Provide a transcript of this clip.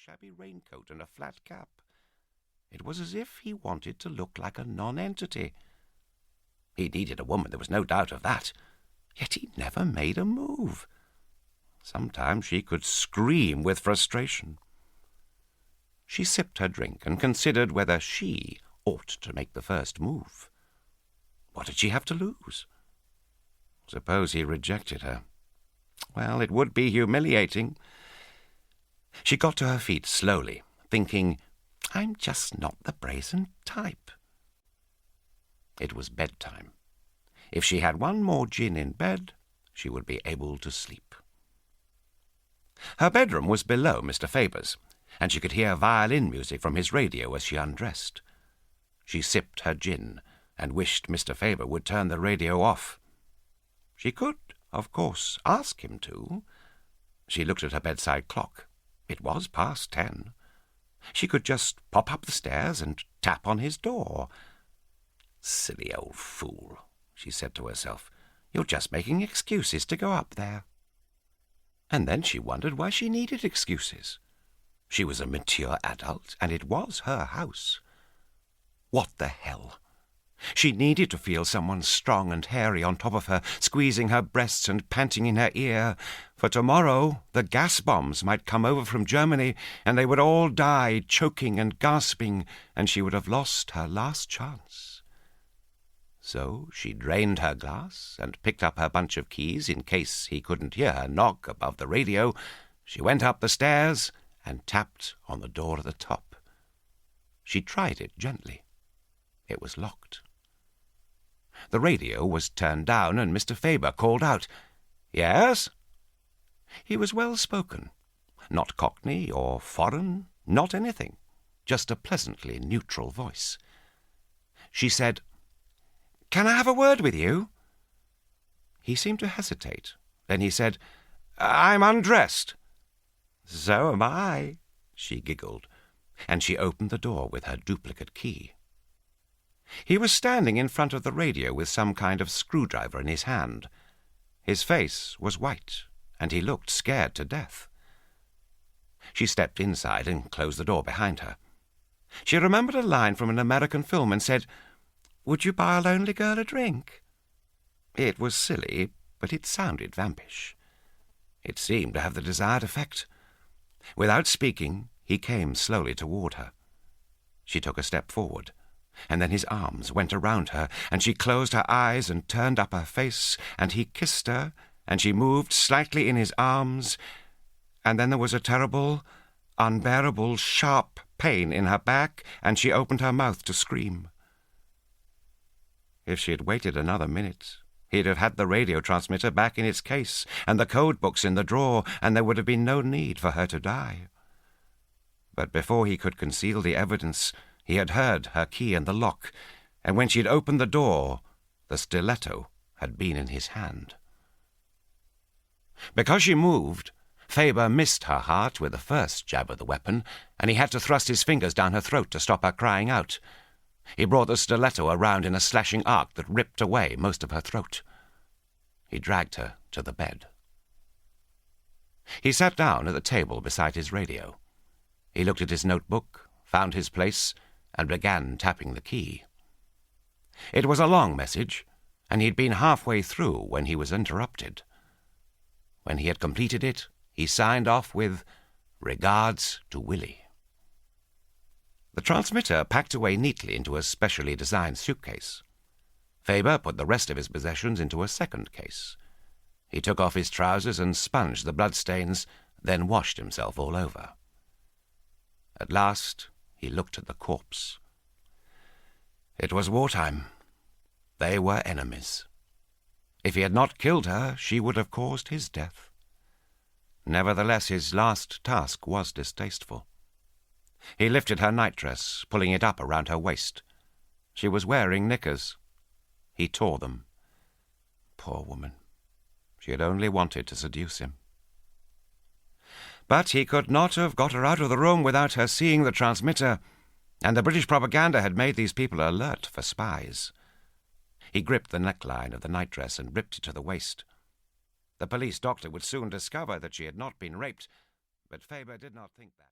shabby raincoat and a flat cap. It was as if he wanted to look like a non-entity. He needed a woman, there was no doubt of that. Yet he never made a move. Sometimes she could scream with frustration. She sipped her drink and considered whether she ought to make the first move. What did she have to lose? Suppose he rejected her. Well, it would be humiliating. She got to her feet slowly, thinking, I'm just not the brazen type. It was bedtime. If she had one more gin in bed, she would be able to sleep. Her bedroom was below Mr. Faber's, and she could hear violin music from his radio as she undressed. She sipped her gin and wished Mr. Faber would turn the radio off. She could, of course, ask him to. She looked at her bedside clock. It was past 10. She could just pop up the stairs and tap on his door. Silly old fool, she said to herself. You're just making excuses to go up there. And then she wondered why she needed excuses. She was a mature adult, and it was her house. What the hell? She needed to feel someone strong and hairy on top of her, squeezing her breasts and panting in her ear. For tomorrow the gas bombs might come over from Germany, and they would all die, choking and gasping, and she would have lost her last chance. So she drained her glass and picked up her bunch of keys in case he couldn't hear her knock above the radio. She went up the stairs and tapped on the door at the top. She tried it gently. It was locked. The radio was turned down, and Mr. Faber called out, Yes? He was well-spoken. Not Cockney or foreign, not anything. Just a pleasantly neutral voice. She said, Can I have a word with you? He seemed to hesitate. Then he said, I'm undressed. So am I, she giggled, and she opened the door with her duplicate key. He was standing in front of the radio with some kind of screwdriver in his hand. His face was white, and he looked scared to death. She stepped inside and closed the door behind her. She remembered a line from an American film and said, Would you buy a lonely girl a drink? It was silly, but it sounded vampish. It seemed to have the desired effect. Without speaking, he came slowly toward her. She took a step forward, and then his arms went around her, and she closed her eyes and turned up her face, and he kissed her, and she moved slightly in his arms, and then there was a terrible, unbearable, sharp pain in her back, and she opened her mouth to scream. If she had waited another minute, he'd have had the radio transmitter back in its case, and the code books in the drawer, and there would have been no need for her to die. But before he could conceal the evidence, he had heard her key in the lock, and when she had opened the door, the stiletto had been in his hand. Because she moved, Faber missed her heart with the first jab of the weapon, and he had to thrust his fingers down her throat to stop her crying out. He brought the stiletto around in a slashing arc that ripped away most of her throat. He dragged her to the bed. He sat down at the table beside his radio. He looked at his notebook, found his place, and began tapping the key. It was a long message, and he'd been halfway through when he was interrupted. When he had completed it, he signed off with, Regards to Willie. The transmitter packed away neatly into a specially designed suitcase. Faber put the rest of his possessions into a second case. He took off his trousers and sponged the bloodstains, then washed himself all over. At last, he looked at the corpse. It was wartime. They were enemies. If he had not killed her, she would have caused his death. Nevertheless, his last task was distasteful. He lifted her nightdress, pulling it up around her waist. She was wearing knickers. He tore them. Poor woman. She had only wanted to seduce him. But he could not have got her out of the room without her seeing the transmitter, and the British propaganda had made these people alert for spies. He gripped the neckline of the nightdress and ripped it to the waist. The police doctor would soon discover that she had not been raped, but Faber did not think that.